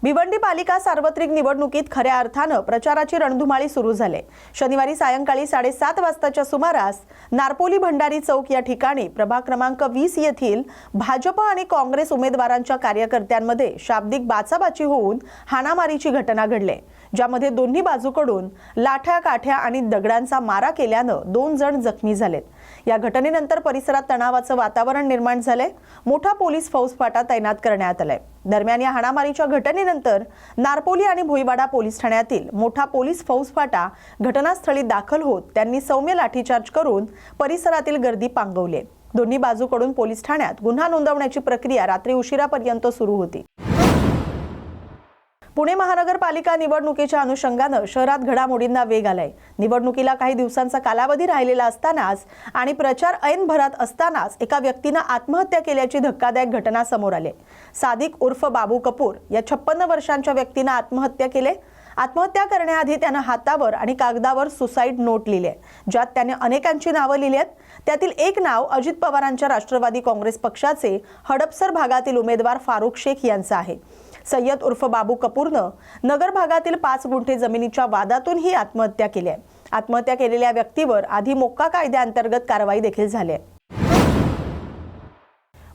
भिवंडी पालिका सार्वत्रिक निवडणुकीत खऱ्या अर्थानं प्रचाराची रणधुमाळी सुरू झाली। शनिवारी सायंकाळी 7:30 वाजताच्या सुमारास नारपोली भंडारी चौक या ठिकाणी प्रभाग क्रमांक 20 येथील भाजप आणि काँग्रेस उमेदवारांच्या कार्यकर्त्यांमध्ये शाब्दिक बाचाबाची होऊन हाणामारीची घटना घडली, ज्यामध्ये दोन्ही बाजूकडून लाठ्या काठ्या आणि दगडांचा मारा केल्यानं 2 जण जखमी झालेत। या घटनेनंतर परिसरात तणावाचं वातावरण निर्माण झाले। मोठा पोलीस फौजफाटा तैनात करण्यात आलाय। दरम्यान या हाणामारीच्या घटनेनंतर नारपोली आणि भोईवाडा पोलीस ठाण्यातील मोठा पोलीस फौजफाटा घटनास्थळी दाखल होत त्यांनी सौम्य लाठीचार्ज करून परिसरातील गर्दी पांगवली। दोन्ही बाजूकडून पोलीस ठाण्यात गुन्हा नोंदवण्याची प्रक्रिया रात्री उशिरापर्यंत सुरू होती। पुणे महानगरपालिका निवडणुकीच्या अनुषंगाने शहरात घडामोडींना वेग आलाय। निवडणुकीला काही दिवसांचा कालावधी राहिलेला असतानाच आणि प्रचार ऐन भरात असतानाच एका व्यक्तीने आत्महत्या केल्याची धक्कादायक घटना समोर आली। सादिक उर्फ बाबू कपूर या 56 वर्षांच्या व्यक्तीने आत्महत्या केली। आत्महत्या करण्याआधी त्याने हातावर आणि कागदावर सुसाईड नोट लिहिली, ज्यात त्याने अनेकांची नावे लिहिली आहेत। त्यातील एक नाव अजित पवारांच्या राष्ट्रवादी काँग्रेस पक्षाचे हडपसर भागातील उमेदवार फारुख शेख यांचं आहे। सय्यद उर्फ बाबू कपूरनं नगर भागातील 5 गुंठे जमिनीच्या वादातून ही आत्महत्या केली आहे। आत्महत्या केलेल्या व्यक्तीवर आधी मोक्का कायद्याअंतर्गत कारवाई देखील झाली आहे।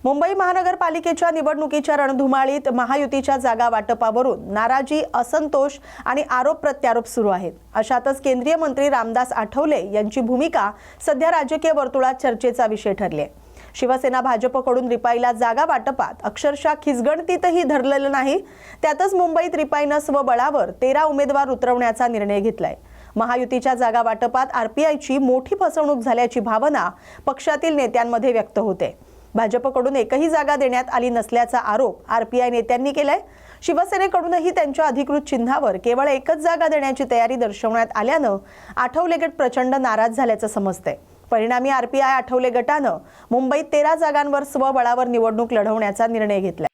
मुंबई महानगरपालिकेच्या निवडणुकीच्या रणधुमाळीत महायुतीच्या जागा वाटपावरून नाराजी, असंतोष आणि आरोप प्रत्यारोप सुरू आहेत। अशातच केंद्रीय मंत्री रामदास आठवले यांची भूमिका सध्या राजकीय वर्तुळात चर्चेचा विषय ठरली आहे। शिवसेना भाजपकडून रिपाईला जागा वाटपात अक्षरशः खिसगणतीतही धरलेलं नाही। त्यातच मुंबईत रिपाईनं स्वबळावर 13 उमेदवार उतरवण्याचा निर्णय घेतलाय। महायुतीच्या जागा वाटपात आरपीआयची मोठी फसवणूक झाल्याची भावना पक्षातील नेत्यांमध्ये व्यक्त होते। भाजपकडून एकही जागा देण्यात आली नसल्याचा आरोप आरपीआय नेत्यांनी केलाय। शिवसेनेकडूनही त्यांच्या अधिकृत चिन्हावर केवळ एकच जागा देण्याची तयारी दर्शवण्यात आल्यानं आठवले गट प्रचंड नाराज झाल्याचं समजतंय। परिणामी आरपीआय आठवले गटानं मुंबईत 13 जागांवर स्वबळावर निवडणूक लढवण्याचा निर्णय घेतला।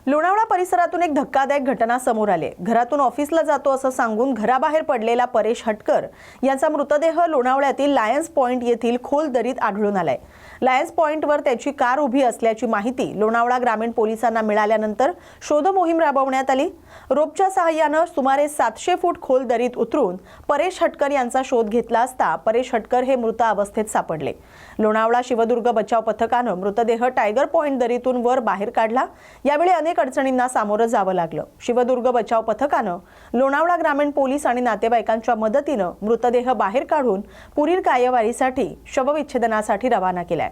लोणावळा परिसरातून एक धक्कादायक घटना समोर आली। घरातून ऑफिसला जातो असं सांगून घराबाहेर पडलेला परेश हटकर याचा मृतदेह लोणावळ्यातील लायन्स पॉइंट येथील खोल दरीत आढळून आलाय। लायन्स पॉइंटवर त्याची कार उभी असल्याची माहिती लोणावळा ग्रामीण पोलिसांना मिळाल्यानंतर शोध मोहीम राबवण्यात आली। रोपच्या सहाय्याने सुमारे 700 फूट खोल दरीत उतरून परेश हटकर यांचा शोध घेतला असता परेश हटकर हे मृत अवस्थेत सापडले। लोणावळा शिवदुर्ग बचाव पथकाने मृतदेह टायगर पॉइंट दरीतून वर बाहेर काढला। यावेळी अनेक अडचणींना सामोरं जावं लागलं। शिवदुर्ग बचाव पथकाने लोणावळा ग्रामीण पोलीस आणि नातेवाईकांच्या मदतीने मृतदेह बाहेर काढून पुढील कार्यवाहीसाठी शवविच्छेदनासाठी रवाना केलाय।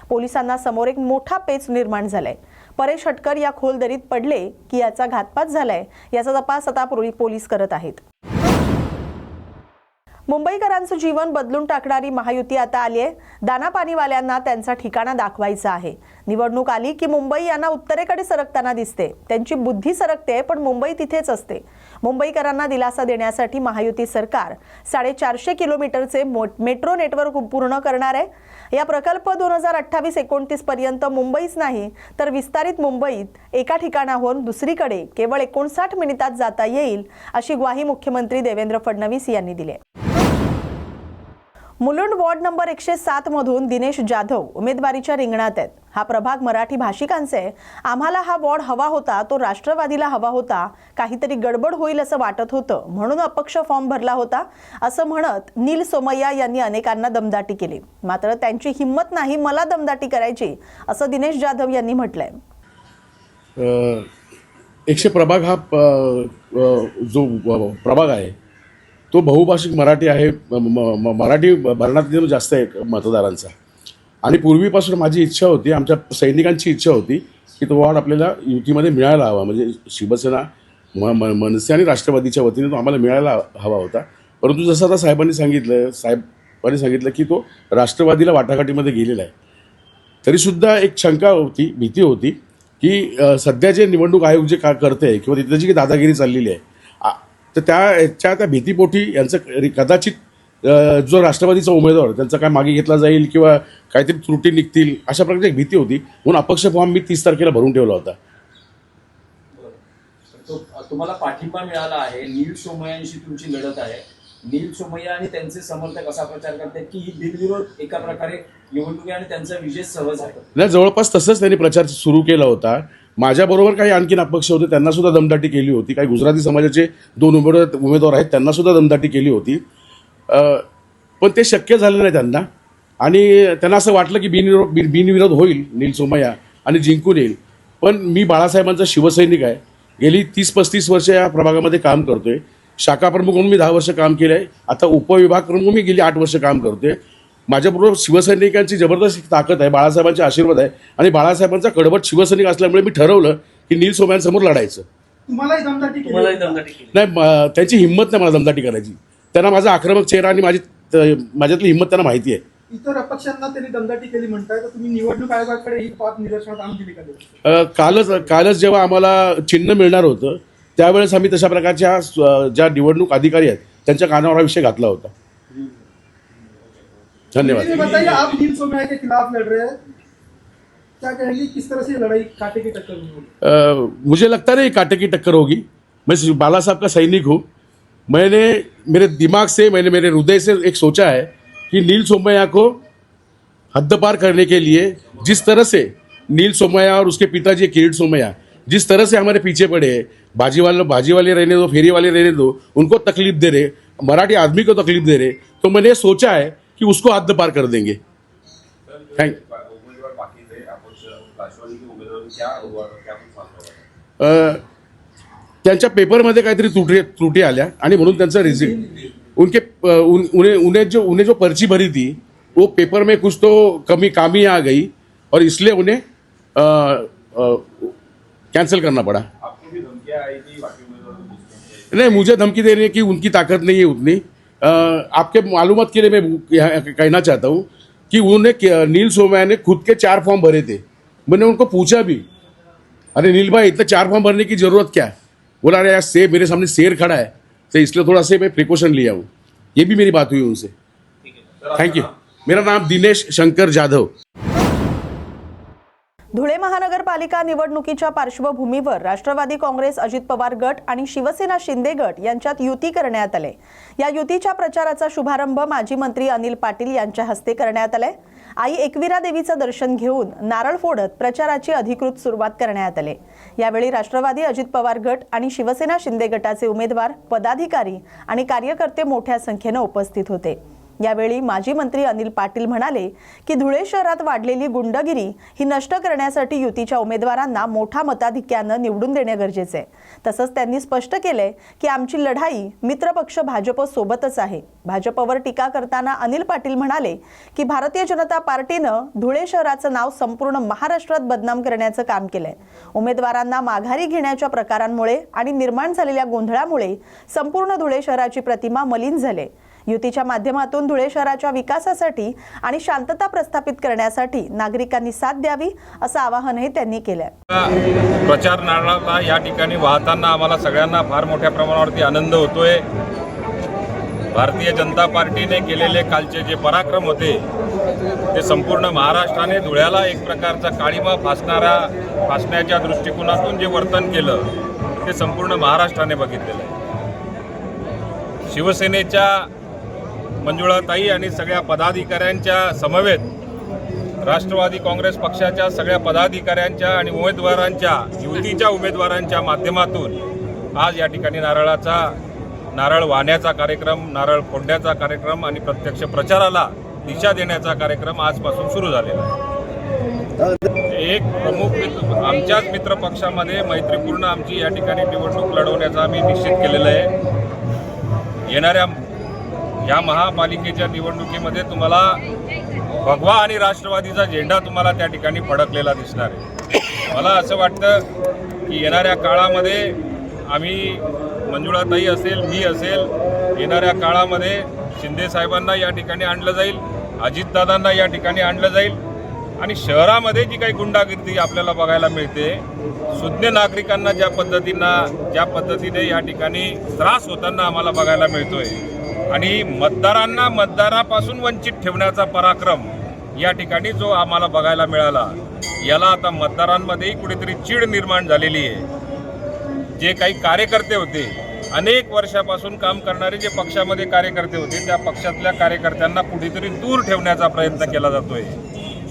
पोलिसांना समोर एक मोठा पेच निर्माण झालाय। परेश हटकर या खोल दरीत पडले की याचा घातपात झालाय याचा तपास आता पोलीस करत आहेत। मुंबईकरांचं जीवन बदलून टाकणारी महायुती आता आली आहे। दानापाणीवाल्यांना त्यांचा ठिकाणा दाखवायचा आहे। निवडणूक आली की मुंबई यांना उत्तरेकडे सरकताना दिसते। त्यांची बुद्धी सरकते पण मुंबई तिथेच असते। मुंबईकरांना दिलासा देण्यासाठी महायुती सरकार 450 किलोमीटरचे मेट्रो नेटवर्क पूर्ण करणार आहे। या प्रकल्प 2028-29 पर्यंत मुंबईच नाही तर विस्तारित मुंबईत एका ठिकाणाहून दुसरीकडे केवळ 59 मिनिटात जाता येईल, अशी ग्वाही मुख्यमंत्री देवेंद्र फडणवीस यांनी दिली आहे। मुलुंड वॉर्ड नंबर 107 मधून दिनेश जाधव उमेदवारीच्या रिंगणात आहेत। हा प्रभाग मराठी भाषिकांचा आहे। आम्हाला हा वॉर्ड हवा होता, तो राष्ट्रवादीला हवा होता। काहीतरी गडबड होईल असं वाटत होतं म्हणून अपक्ष फॉर्म भरला होता, असं म्हणत नील सोमय्या यांनी अनेकांना दमदाटी केली। मात्र त्यांची हिंमत नाही मला दमदाटी करायची, असं दिनेश जाधव यांनी म्हटलंय। 100 प्रभाग हा जो प्रभाग आहे तो बहुभाषिक मराठी आहे। मराठी भरणात जास्त आहे मतदारांचा। आणि पूर्वीपासून माझी इच्छा होती, आमच्या सैनिकांची इच्छा होती की तो वॉर्ड आपल्याला युतीमध्ये मिळायला हवा, म्हणजे शिवसेना मनसे आणि राष्ट्रवादीच्या वतीने तो आम्हाला मिळायला हवा होता। परंतु जसं आता साहेबांनी सांगितलं की तो राष्ट्रवादीला वाटाघाटीमध्ये गेलेला आहे, तरीसुद्धा एक शंका होती, भीती होती की सध्या जे निवडणूक आयोग जे करते किंवा तिथे जी दादागिरी चाललेली आहे तर त्या भीतीपोटी यांचं कदाचित जो राष्ट्रवादीचा उमेदवार त्यांचा काय मागे घेतला जाईल किंवा काहीतरी त्रुटी निघतील अशा प्रकारची एक भीती होती। म्हणून अपक्ष फॉर्म मी 30 तारखेला भरून ठेवला होता। तुम्हाला पाठिंबा मिळाला आहे। नील सोमय्यांशी तुमची लढत आहे। नील सोमय्या आणि त्यांचे समर्थक असा प्रचार करतात की ही बिनविरोध एका प्रकारे निवडणूक आणि त्यांचा विजय सहज आहे। नाही, जवळपास तसंच त्यांनी प्रचार सुरू केला होता। माझ्याबरोबर काही आणखीन अपक्ष होते, त्यांना सुद्धा दमदाटी केली होती. काही गुजराती समाजाचे 2 उमेदवार आहेत, त्यांना सुद्धा दमदाटी केली होती. पण ते शक्य झालं नाही त्यांना, आणि त्यांना असं वाटलं की बिनविरोध होईल नील सोमय्या आणि जिंकून येईल. पण मी बाळासाहेबांचा शिवसैनिक आहे. गेली 30-35 वर्ष या प्रभागामध्ये काम करतोय. शाखा प्रमुख म्हणून मी 10 वर्ष काम केलं आहे. आता उपविभाग प्रमुख मी गेली 8 वर्ष काम करतोय. माझ्याबरोबर शिवसैनिकांची जबरदस्त ताकद आहे, बाळासाहेबांचे आशीर्वाद आहे, आणि बाळासाहेबांचा कडवट शिवसैनिक असल्यामुळे मी ठरवलं की नील सोमय्यांसमोर लढायचं. तुम्हालाही दमदाटी केली? नाही, त्यांची हिंमत नाही मला दमदाटी करायची. त्यांना माझा आक्रमक चेहरा आणि माझ्यातली हिंमत त्यांना माहिती आहे. इतर अपक्षांना त्यांनी दमदाटी केली म्हणताय, तर तुम्ही निवडणूक आयोगाकडे ही बाब निदर्शनात आणून दिली का? कालच जेव्हा आम्हाला चिन्ह मिळणार होतं त्यावेळेस आम्ही तशा प्रकारच्या ज्या निवडणूक अधिकारी आहेत त्यांच्या कानावर हा विषय घातला होता. धन्यवाद. बताइए, आप नील सोमय्या के खिलाफ लड़ रहे हैं, क्या कहेंगे, किस तरह से लड़ाई कांटे की टक्कर होगी? मुझे लगता नहीं कांटे की टक्कर होगी. मैं बाला साहब का सैनिक हूँ. मैंने मेरे दिमाग से, मैंने मेरे हृदय से एक सोचा है कि नील सोमय्या को हद पार करने के लिए जिस तरह से नील सोमय्या और उसके पिताजी किरीट सोमय्या जिस तरह से हमारे पीछे पड़े, भाजी वाले रहने दो, फेरी वाले रहने दो, उनको तकलीफ दे रहे, मराठी आदमी को तकलीफ दे रहे, तो मैंने सोचा है कि उसको हद पार कर देंगे. थैंक त्यांच्या पेपरमध्ये काहीतरी त्रुटी आल्या आणि म्हणून त्यांचा रिझल्ट उन्हें जो पर्ची भरी थी वो पेपर में कुछ तो कामी आ गई और इसलिए उन्हें कैंसिल करना पड़ा. आपको भी धमकियां आई थी बाकी उम्मीदवारों को? नहीं, मुझे धमकी देने की उनकी ताकत नहीं है उतनी. आपके मालूमात के लिए मैं यहाँ कहना चाहता हूँ कि उन्होंने नील सोमय्या ने खुद के 4 फॉर्म भरे थे. मैंने उनको पूछा भी, अरे नील भाई इतना 4 फॉर्म भरने की जरूरत क्या है? बोला अरे यार मेरे सामने शेर खड़ा है, तो इसलिए थोड़ा से मैं प्रिकॉशन लिया हूँ. ये भी मेरी बात हुई उनसे. Thank you. मेरा नाम दिनेश शंकर जाधव. धुळे महानगरपालिका निवडणुकीच्या पार्श्वभूमीवर राष्ट्रवादी काँग्रेस अजित पवार गट आणि शिवसेना शिंदे गट यांच्यात युती करण्यात आले. या युतीच्या प्रचाराचा शुभारंभ माजी मंत्री अनिल पाटील यांच्या हस्ते करण्यात आले. आई एकविरा देवीचं दर्शन घेऊन नारळ फोडत प्रचाराची अधिकृत सुरुवात करण्यात आली. यावेळी राष्ट्रवादी अजित पवार गट आणि शिवसेना शिंदे गटाचे उमेदवार, पदाधिकारी आणि कार्यकर्ते मोठ्या संख्येने उपस्थित होते. यावेळी माजी मंत्री अनिल पाटील म्हणाले की धुळे शहरात वाढलेली गुंडगिरी ही नष्ट करण्यासाठी युतीच्या उमेदवारांना मोठा मताधिक्याने निवडून देणे गरजेचे आहे. तसंच त्यांनी स्पष्ट केले की आमची लढाई मित्रपक्ष भाजप सोबतच आहे. भाजपवर टीका करताना अनिल पाटील म्हणाले की भारतीय जनता पार्टीनं धुळे शहराचं नाव संपूर्ण महाराष्ट्रात बदनाम करण्याचं काम केलंय. उमेदवारांना माघारी घेण्याच्या प्रकारांमुळे आणि निर्माण झालेल्या गोंधळामुळे संपूर्ण धुळे शहराची प्रतिमा मलिन झाली. युतीच्या माध्यमातून धुळे शहराच्या विकासासाठी आणि शांतता प्रस्थापित करण्यासाठी नागरिकांनी साथ द्यावी असं आवाहनही त्यांनी केलं. प्रचार नारळाला या ठिकाणी वाहताना आम्हाला सगळ्यांना फार मोठ्या प्रमाणावरती आनंद होतोय. भारतीय जनता पार्टीने केलेले कालचे जे पराक्रम होते ते संपूर्ण महाराष्ट्राने धुळ्याला एक प्रकारचा काळीमा फासण्याच्या दृष्टिकोनातून जे वर्तन केलं ते संपूर्ण महाराष्ट्राने बघितलेलं आहे. शिवसेनेच्या मंजुळाताई आणि सगळ्या पदाधिकाऱ्यांच्या समवेत राष्ट्रवादी काँग्रेस पक्षाच्या सगळ्या पदाधिकाऱ्यांच्या आणि उमेदवारांच्या, युतीच्या उमेदवारांच्या माध्यमातून आज या ठिकाणी नारळ वाहण्याचा कार्यक्रम, नारळ फोडण्याचा कार्यक्रम आणि प्रत्यक्ष प्रचाराला दिशा देण्याचा कार्यक्रम आजपासून सुरू झालेला आहे. एक प्रमुख आमच्याच मित्रपक्षामध्ये मैत्रीपूर्ण आमची या ठिकाणी निवडणूक लढवण्याचा आम्ही निश्चित केलेलं आहे. येणाऱ्या या महापालिकेच्या निवडणुकीमध्ये तुम्हाला भगवा आणि राष्ट्रवादीचा झेंडा तुम्हाला त्या ठिकाणी फडकलेला दिसणार आहे. मला असं वाटतं की येणाऱ्या काळामध्ये आम्ही, मंजुळाताई असेल, मी असेल, येणाऱ्या काळामध्ये शिंदे साहेबांना या ठिकाणी आणलं जाईल, अजितदादांना या ठिकाणी आणलं जाईल आणि शहरामध्ये जी काही गुंडागिरी आपल्याला बघायला मिळते, सुज्ञ नागरिकांना ज्या पद्धतीने या ठिकाणी त्रास होताना आम्हाला बघायला मिळतोय आणि मतदारांना मतदारापासून वंचित ठेवण्याचा पराक्रम या ठिकाणी जो आम्हाला बघायला मिळाला, याला आता मतदारांमध्येही कुठेतरी चीड निर्माण झालेली आहे. जे काही कार्यकर्ते होते, अनेक वर्षापासून काम करणारे जे पक्षामध्ये कार्यकर्ते होते, त्या पक्षातल्या कार्यकर्त्यांना कुठेतरी दूर ठेवण्याचा प्रयत्न केला जातोय.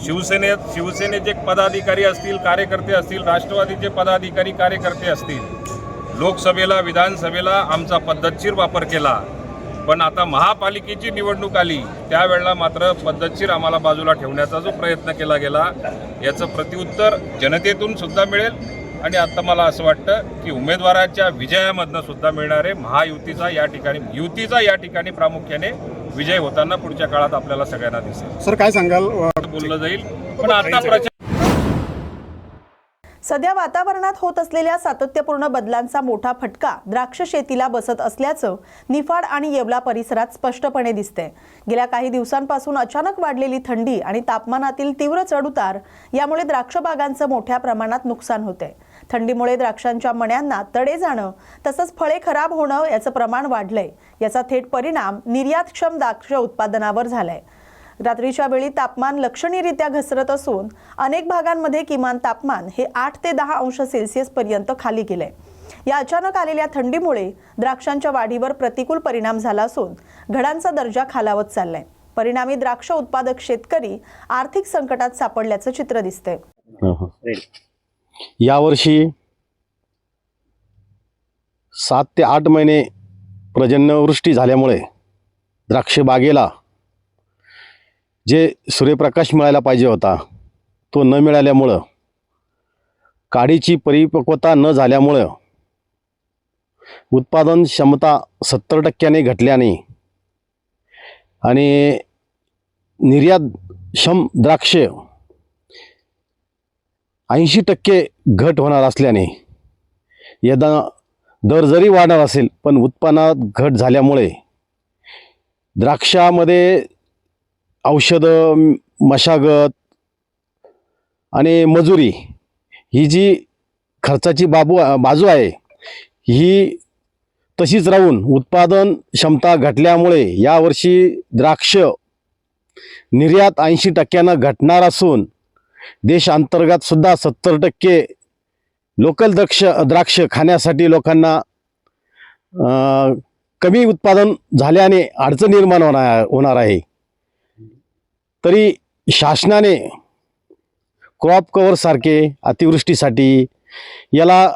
शिवसेनेचे पदाधिकारी असतील, कार्यकर्ते असतील, राष्ट्रवादीचे पदाधिकारी कार्यकर्ते असतील, लोकसभेला विधानसभेला आमचा पद्धतशीर वापर केला. पण आता महापालिकेची निवडणूक आली त्यावेळेला मात्र पद्धतशीर आम्हाला बाजूला ठेवण्याचा जो प्रयत्न केला गेला याचं प्रत्युत्तर जनतेतून सुद्धा मिळेल. आणि आता मला असं वाटतं की उमेदवाराच्या विजयामधनं सुद्धा मिळणारे युतीचा या ठिकाणी प्रामुख्याने विजय होताना पुढच्या काळात आपल्याला सगळ्यांना दिसेल. सर काय सांगाल? बोललं जाईल पण आता प्रचार सध्या वातावरणात होत असलेल्या सातत्यपूर्ण बदलांचा मोठा फटका द्राक्ष शेतीला बसत असल्याचं निफाड आणि येवला परिसरात स्पष्टपणे दिसते. गेल्या काही दिवसांपासून अचानक वाढलेली थंडी आणि तापमानातील तीव्र चढउतार यामुळे द्राक्ष बागांचं मोठ्या प्रमाणात नुकसान होते. थंडीमुळे द्राक्षांच्या मण्यांना तडे जाणं तसंच फळे खराब होणं याचं प्रमाण वाढलंय. याचा थेट परिणाम निर्यातक्षम द्राक्ष उत्पादनावर झालाय. रात्रीच्या वेळी तापमान लक्षणीयरित्या घसरत असून अनेक भागांमध्ये किमान तापमान हे 8 ते 10 अंश सेल्सिअस पर्यंत खाली गेले. या अचानक आलेल्या थंडीमुळे द्राक्षांच्या वाढीवर प्रतिकूल परिणाम झाला असून घडांचा दर्जा खालावत चाललाय. परिणामी द्राक्ष उत्पादक शेतकरी आर्थिक संकटात सापडल्याचं चित्र दिसतंय. यावर्षी 7 ते 8 महिने पर्जन्यवृष्टी झाल्यामुळे द्राक्ष बागेला जे सूर्यप्रकाश मिळायला पाहिजे होता तो न मिळाल्यामुळं, काडीची परिपक्वता न झाल्यामुळं उत्पादन क्षमता 70% घटल्याने आणि निर्यातक्षम द्राक्ष 80% घट होणार असल्याने यदा दर जरी वाढणार असेल पण उत्पन्नात घट झाल्यामुळे द्राक्षामध्ये औषधं, मशागत आणि मजुरी ही जी खर्चाची बाजू आहे ही तशीच राहून उत्पादन क्षमता घटल्यामुळे यावर्षी द्राक्ष निर्यात 80% घटणार असून देशांतर्गत सुद्धा 70% लोकल द्राक्ष खाण्यासाठी लोकांना कमी उत्पादन झाल्याने अडचण निर्माण होणार आहे. तरी शासनाने क्रॉप कव्हर सारखे अतिवृष्टीसाठी याला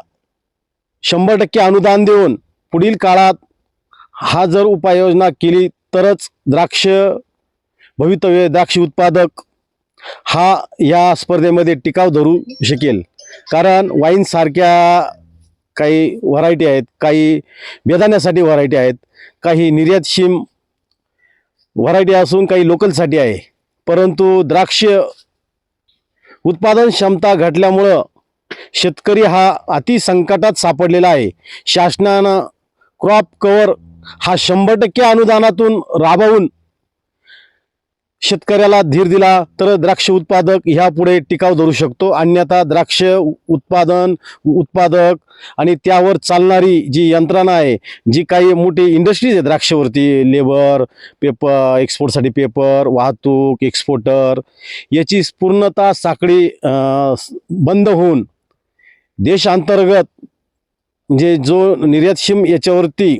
100% अनुदान देऊन पुढील काळात हा जर उपाययोजना केली तरच द्राक्ष उत्पादक हा या स्पर्धेमध्ये टिकाव धरू शकेल. कारण वाईन सारख्या काही व्हरायटी आहेत, काही बेदाण्यासाठी व्हरायटी आहेत, काही निर्यातक्षम व्हरायटी असून काही लोकलसाठी आहे. परंतु द्राक्ष उत्पादन क्षमता घटल्यामुळं शेतकरी हा अतिसंकटात सापडलेला आहे. शासनानं क्रॉप कव्हर हा 100% अनुदानातून राबवून शेतकऱ्याला धीर दिला तर द्राक्ष उत्पादक ह्यापुढे टिकाव धरू शकतो. अन्यथा द्राक्ष उत्पादक आणि त्यावर चालणारी जी यंत्रणा आहे, जी काही मोठी इंडस्ट्रीज आहे द्राक्षावरती, लेबर, पेपर, एक्सपोर्टसाठी पेपर, वाहतूक, एक्सपोर्टर याची पूर्णतः साखळी बंद होऊन देशांतर्गत म्हणजे जो निर्यातक्षम याच्यावरती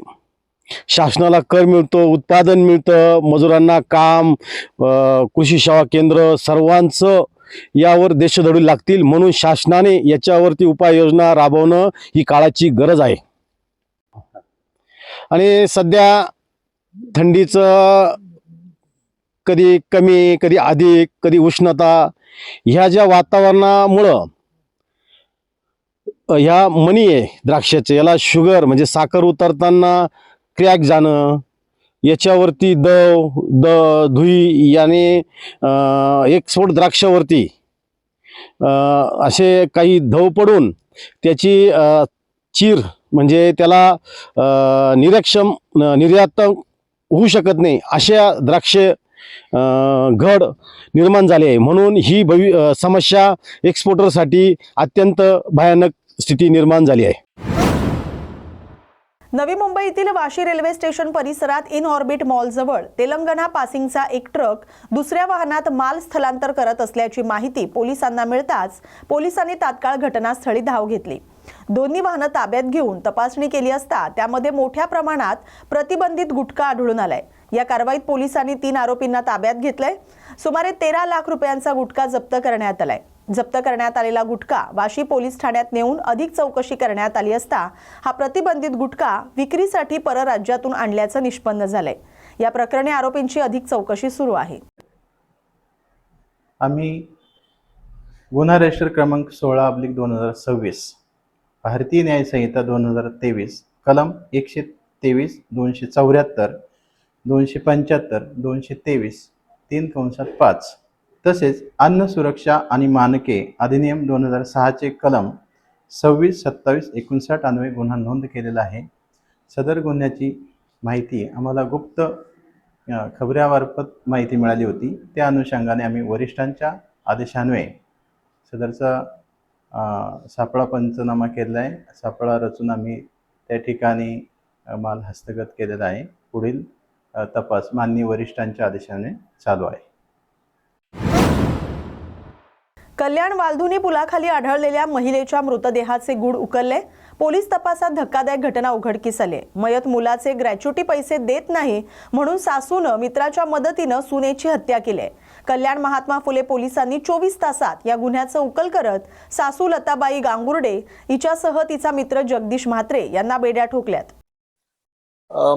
शासनाला कर मिळतो, उत्पादन मिळतं, मजुरांना काम, कृषी सेवा केंद्र सर्वांचं यावर देशधडू लागतील. म्हणून शासनाने याच्यावरती उपाययोजना राबवणं ही काळाची गरज आहे. आणि सध्या थंडीचं कधी कमी, कधी अधिक, कधी उष्णता ह्या ज्या वातावरणामुळं ह्या मणी आहे द्राक्षाचे, याला शुगर म्हणजे साखर उतरताना क्रॅक जाणं, याच्यावरती धुई याने एक्सपोर्ट द्राक्षावरती असे काही धव पडून त्याची चीर म्हणजे त्याला निर्यात होऊ शकत नाही अशा द्राक्ष घड निर्माण झाले आहे. म्हणून ही समस्या एक्सपोर्टरसाठी अत्यंत भयानक स्थिती निर्माण झाली आहे. नवी मुंबईतील वाशी रेल्वे स्टेशन परिसरात इन ऑर्बिट मॉलजवळ तेलंगणा पासिंगचा एक ट्रक दुसऱ्या वाहनात माल स्थलांतर करत असल्याची माहिती पोलिसांना मिळताच पोलिसांनी तात्काळ घटनास्थळी धाव घेतली. दोन्ही वाहनं ताब्यात घेऊन तपासणी केली असता त्यामध्ये मोठ्या प्रमाणात प्रतिबंधित गुटखा आढळून आलाय. या कारवाईत पोलिसांनी 3 आरोपींना ताब्यात घेतलंय. सुमारे 13 लाख रुपयांचा गुटखा जप्त करण्यात आलाय. जप्त करण्यात आलेला गुटखा वाशी पोलीस ठाण्यात नेऊन अधिक चौकशी करण्यात आली असता हा प्रतिबंधित गुटखा विक्रीसाठी परराज्यातून आणल्याचं निष्पन्न झालंय. या प्रकरणी आरोपींची अधिक चौकशी सुरू आहे. आम्ही गुन्हा रजिस्टर क्रमांक 16/2026 भारतीय न्याय संहिता 2023 कलम 123, 274, 275, 223, 3/5 तसेच अन्न सुरक्षा आणि मानके अधिनियम 2006 कलम 26, 27, 59 अन्वये गुन्हा नोंद केलेला आहे. सदर गुन्ह्याची माहिती आम्हाला गुप्त खबऱ्यामार्फत माहिती मिळाली होती. त्या अनुषंगाने आम्ही वरिष्ठांच्या आदेशान्वये सदरचा सापळा पंचनामा केलेला आहे. सापळा रचून आम्ही त्या ठिकाणी माल हस्तगत केलेला आहे. पुढील तपास माननीय वरिष्ठांच्या आदेशाने चालू आहे. कल्याण वालधुनी पुलाखाली आढळलेल्या महिलेच्या मृतदेहाचे गूढ उकलले. पोलीस तपासात धक्कादायक घटना उघडकीस आली. मयत मुलाचे ग्रॅच्युटी पैसे देत नाही म्हणून सासूनं मित्राच्या मदतीनं सुनेची हत्या केली. कल्याण महात्मा फुले पोलिसांनी 24 तासात या गुन्ह्याचं उकल करत सासू लताबाई गांगुर्डे हिच्यासह तिचा मित्र जगदीश म्हात्रे यांना बेड्या ठोकल्यात.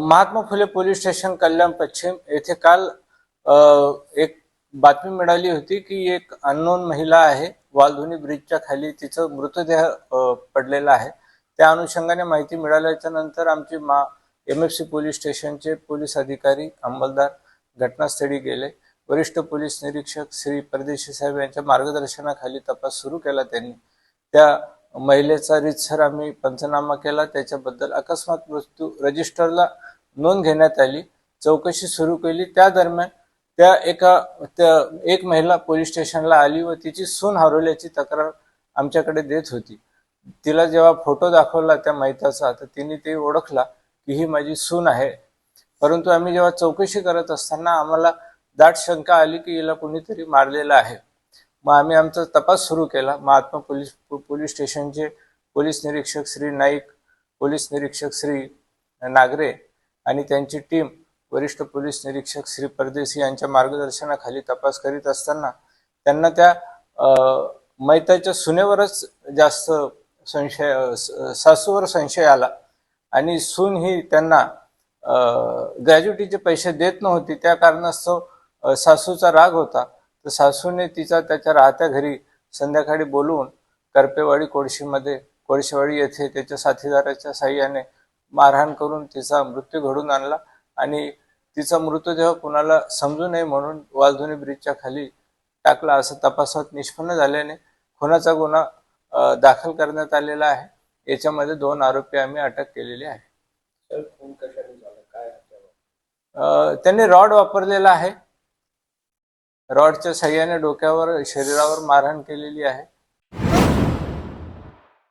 महात्मा फुले पोलीस स्टेशन कल्याण पश्चिम येथे काल एक बातमी मिळाली होती की एक अननोन महिला आहे, वालधुनी ब्रिजच्या खाली तिचा मृतदेह पडलेला आहे. त्या अनुषंगाने माहिती मिळाल्याच्या नंतर आमचे MFC पोलीस स्टेशनचे पोलीस अधिकारी अंमलदार घटनास्थळी गेले. वरिष्ठ पोलीस निरीक्षक श्री परदेशी साहेब यांच्या मार्गदर्शनाखाली तपास सुरू केला. त्यांनी त्या महिलेचा रीतसर आम्ही पंचनामा केला. त्याच्याबद्दल अकस्मात मृत्यू रजिस्टरला नोंद घेण्यात आली. चौकशी सुरू केली. त्या दरम्यान एक महिला पोलीस स्टेशनला आली व तिची सून हरवल्याची तक्रार आमच्याकडे देत होती. तिला जेव्हा फोटो दाखवला त्या महिताचा तर तिने ते ओळखला की ही माझी सून आहे. परंतु आम्ही जेव्हा चौकशी करत असताना आम्हाला दाट शंका आली की हिला कोणीतरी मारलेलं आहे. मग आम्ही आमचा तपास सुरू केला. महात्मा पोलीस स्टेशनचे पोलीस निरीक्षक श्री नाईक, पोलीस निरीक्षक श्री नागरे आणि त्यांची टीम वरिष्ठ पोलीस निरीक्षक श्री परदेशी यांच्या मार्गदर्शनाखाली तपास करीत असताना त्यांना त्या मैताच्या सुनेवरच जास्त सासूवर संशय आला आणि सून ही त्यांना ग्रॅज्युटीचे पैसे देत नव्हती. त्या कारणास्तव सासूचा राग होता. तर सासूने तिचा त्याच्या राहत्या घरी संध्याकाळी बोलवून करपेवाडी कोळशेवाडी येथे त्याच्या साथीदाराच्या साह्याने मारहाण करून तिचा मृत्यू घडून आणला आणि तिचा मृतदेह कुणाला समजू नये म्हणून वालधुनी ब्रिजच्या खाली टाकला. असं तपासात निष्पन्न झाल्याने खुनाचा गुन्हा दाखल करण्यात आलेला आहे. याच्यामध्ये 2 आरोपी आम्ही अटक केलेले आहे. त्यांनी रॉड वापरलेला आहे. रॉडच्या साह्याने डोक्यावर शरीरावर मारहाण केलेली आहे.